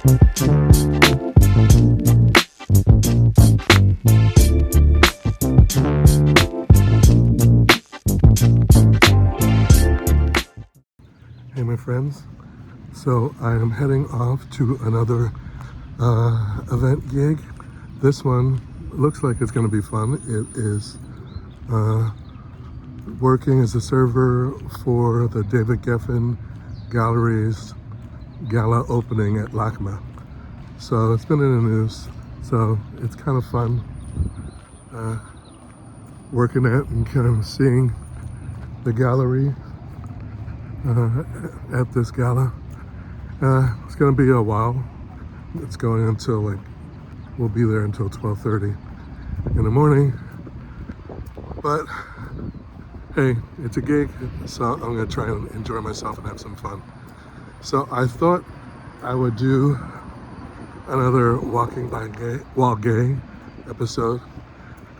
Hey my friends, so I am heading off to another event gig. This one looks like it's going to be fun. It is working as a server for the David Geffen Gallery's gala opening at LACMA. So it's been in the news, so it's kind of fun working at and kind of seeing the gallery at this gala. It's going to be a while. It's going until we'll be there until 12:30 in the morning. But hey, it's a gig, so I'm going to try and enjoy myself and have some fun. So I thought I would do another Walking by Gay, While Gay episode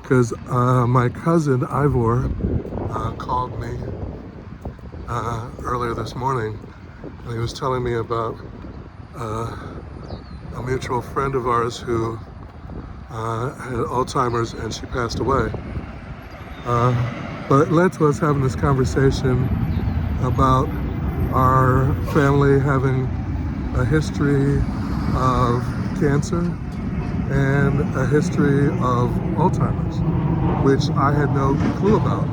because my cousin Ivor called me earlier this morning, and he was telling me about a mutual friend of ours who had Alzheimer's and she passed away. But it led to us having this conversation about our family having a history of cancer and a history of Alzheimer's, which I had no clue about.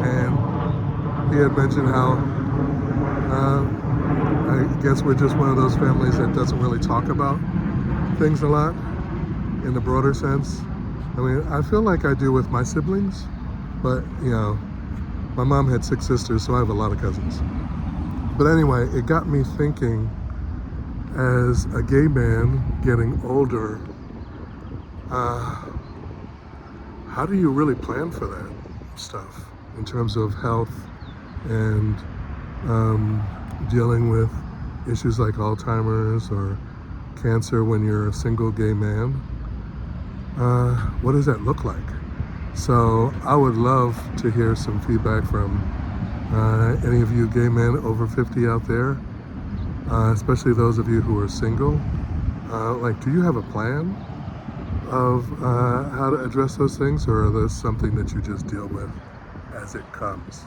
And he had mentioned how I guess we're just one of those families that doesn't really talk about things a lot in the broader sense. I mean, I feel like I do with my siblings, but you know, my mom had 6 sisters, so I have a lot of cousins. But anyway, it got me thinking, as a gay man getting older, how do you really plan for that stuff in terms of health and dealing with issues like Alzheimer's or cancer when you're a single gay man? What does that look like? So I would love to hear some feedback from any of you gay men over 50 out there, especially those of you who are single. Do you have a plan of how to address those things, or are those something that you just deal with as it comes?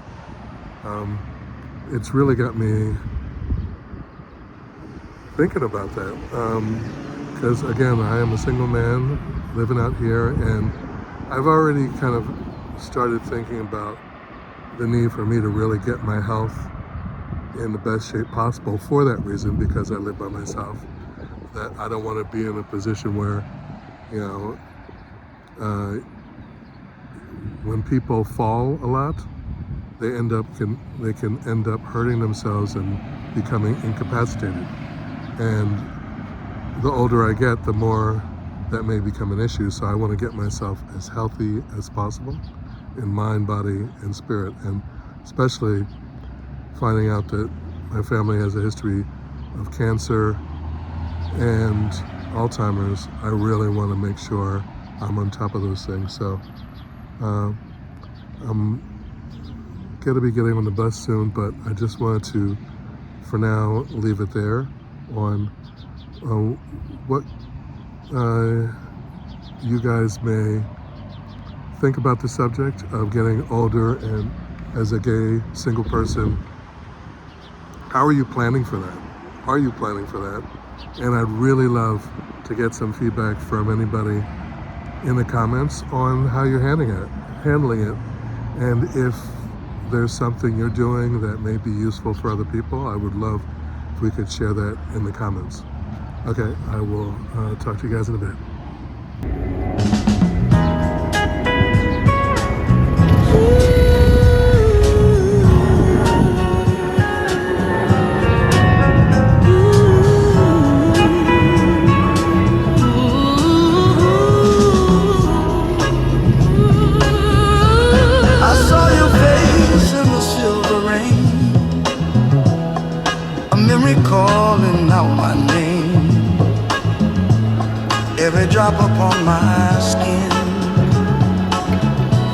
It's really got me thinking about that, because again, I am a single man living out here, and I've already kind of started thinking about the need for me to really get my health in the best shape possible for that reason, because I live by myself. That I don't want to be in a position where, you know, when people fall a lot, they can end up hurting themselves and becoming incapacitated. And the older I get, the more that may become an issue. So I want to get myself as healthy as possible in mind, body, and spirit. And especially finding out that my family has a history of cancer and Alzheimer's, I really want to make sure I'm on top of those things. So I'm going to be getting on the bus soon, but I just wanted to, for now, leave it there on what you guys may think about the subject of getting older, and as a gay single person, how are you planning for that? Are you planning for that? And I'd really love to get some feedback from anybody in the comments on how you're handling it. And if there's something you're doing that may be useful for other people, I would love if we could share that in the comments. Okay, I will talk to you guys in a bit. Calling out my name, every drop upon my skin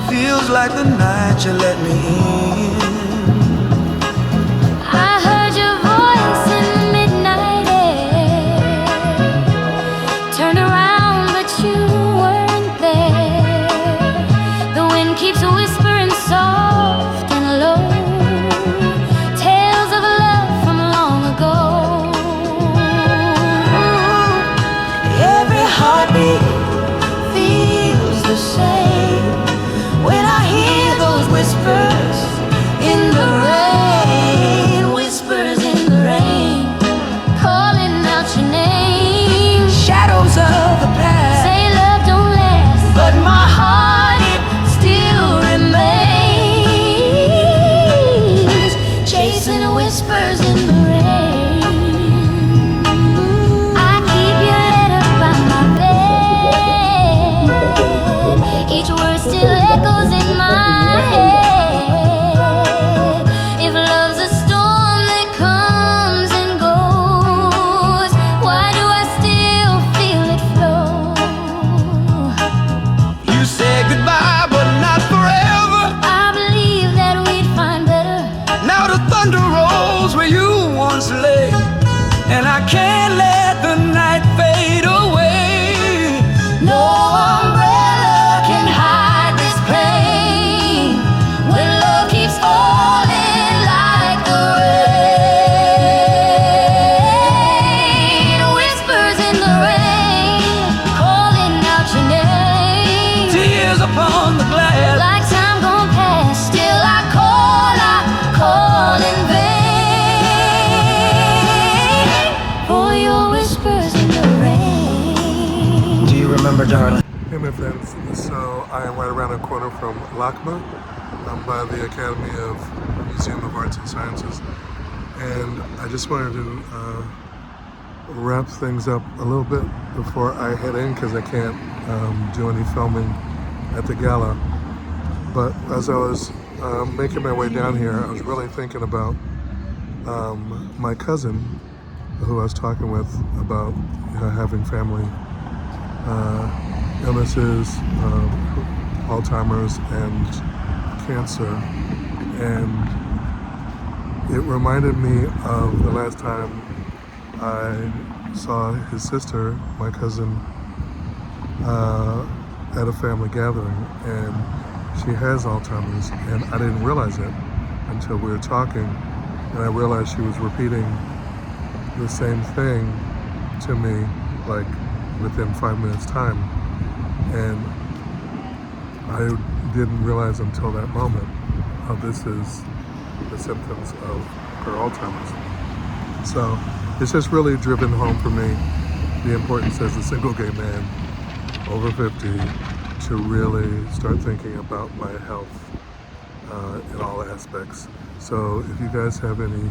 feels like the night you let me in. I heard your voice in the midnight air. darling. Hey my friends, so I am right around the corner from LACMA. I'm by the Academy of Museum of Arts and Sciences, and I just wanted to wrap things up a little bit before I head in because I can't do any filming at the gala. But as I was making my way down here, I was really thinking about my cousin, who I was talking with about having family illnesses, Alzheimer's and cancer, and it reminded me of the last time I saw his sister, my cousin, at a family gathering, and she has Alzheimer's, and I didn't realize it until we were talking, and I realized she was repeating the same thing to me, like within 5 minutes time, and I didn't realize until that moment how this is the symptoms of her Alzheimer's. So it's just really driven home for me the importance as a single gay man over 50 to really start thinking about my health in all aspects. So if you guys have any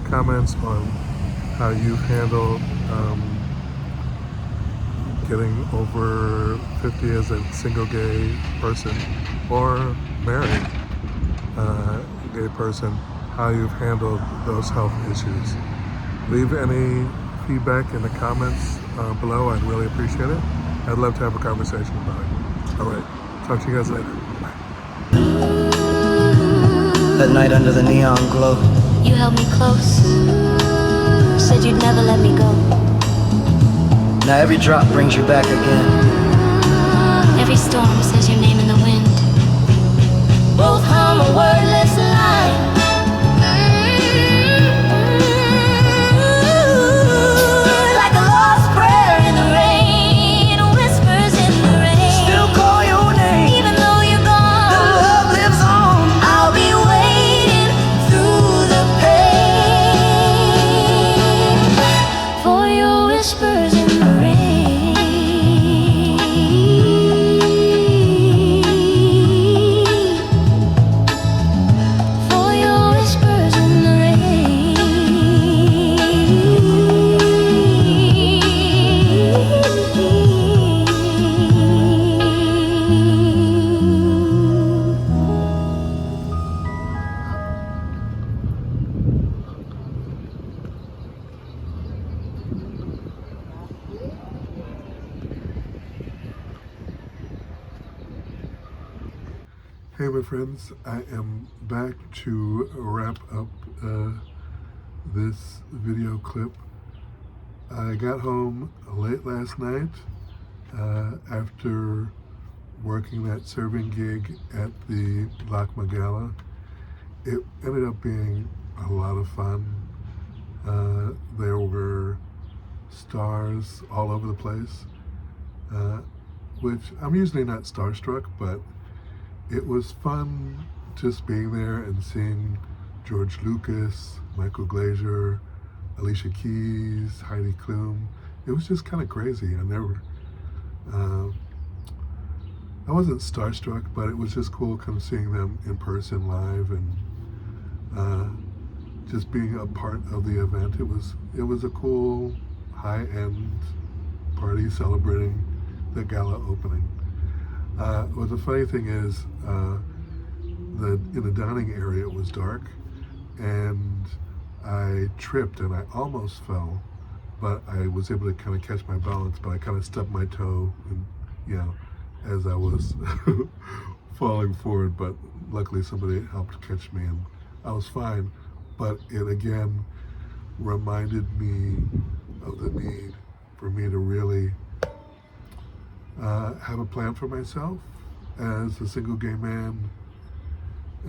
comments on how you've handled getting over 50 as a single gay person or married gay person, how you've handled those health issues. Leave any feedback in the comments below. I'd really appreciate it. I'd love to have a conversation about it. All right, talk to you guys later. Bye. That night under the neon glow, You held me close, said you'd never let me go. now every drop brings you back again. Every storm says your name in the wind. Both hum a wordless line. Like a lost prayer in the rain, whispers in the rain. Still call your name, Even though you're the gone, love lives on. I'll be waiting through the pain for your whispers in the rain. For your whispers in the Hey my friends, I am back to wrap up this video clip. I got home late last night after working that serving gig at the LACMA Gala. It ended up being a lot of fun. There were stars all over the place, which I'm usually not starstruck, but it was fun just being there and seeing George Lucas, Michael Glazer, Alicia Keys, Heidi Klum. It was just kind of crazy. I wasn't starstruck, but it was just cool kind of seeing them in person live and just being a part of the event. It was a cool high-end party celebrating the gala opening. Well, the funny thing is, in the dining area it was dark, and I tripped and I almost fell, but I was able to kind of catch my balance, but I kind of stubbed my toe, and as I was falling forward, but luckily somebody helped catch me and I was fine. But it again reminded me of the need for me to really have a plan for myself as a single gay man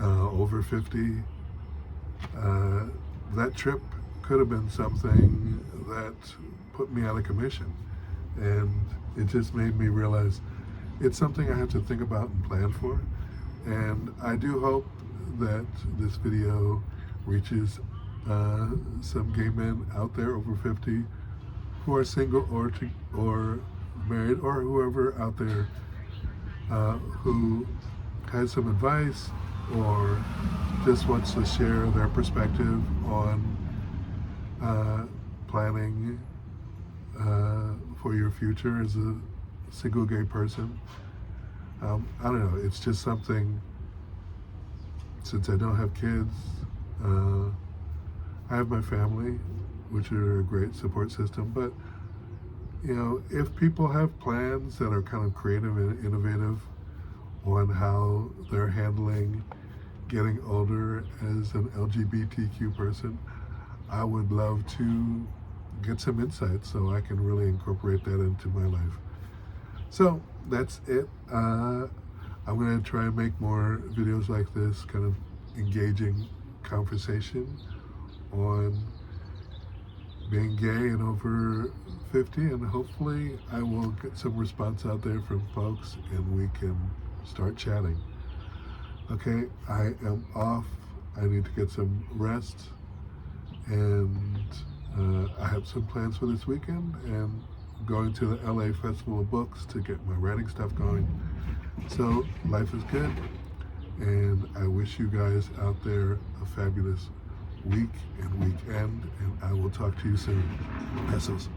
over 50. That trip could have been something that put me out of commission, and it just made me realize it's something I have to think about and plan for. And I do hope that this video reaches some gay men out there over 50 who are single or married, or whoever out there who has some advice or just wants to share their perspective on planning for your future as a single gay person. I don't know, it's just something, since I don't have kids, I have my family, which are a great support system, but you know, if people have plans that are kind of creative and innovative on how they're handling getting older as an LGBTQ person, I would love to get some insight so I can really incorporate that into my life. So that's it. I'm going to try and make more videos like this, kind of engaging conversation on being gay and over 50, and hopefully I will get some response out there from folks and we can start chatting. Okay, I am off. I need to get some rest, and I have some plans for this weekend, and going to the LA Festival of Books to get my writing stuff going. So life is good, and I wish you guys out there a fabulous week and weekend, and I will talk to you soon. Besos.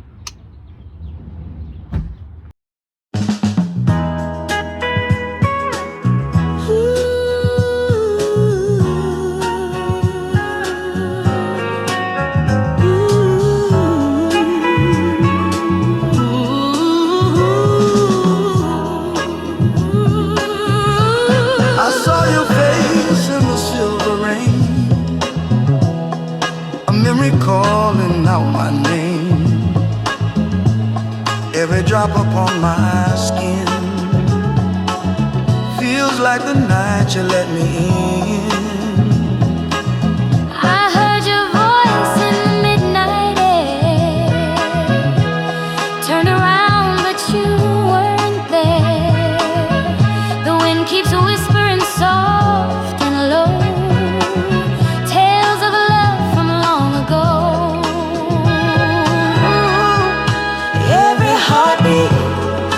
I saw your face in the silver rain, a memory calling out my name. Every drop upon my skin feels like the night you let me in.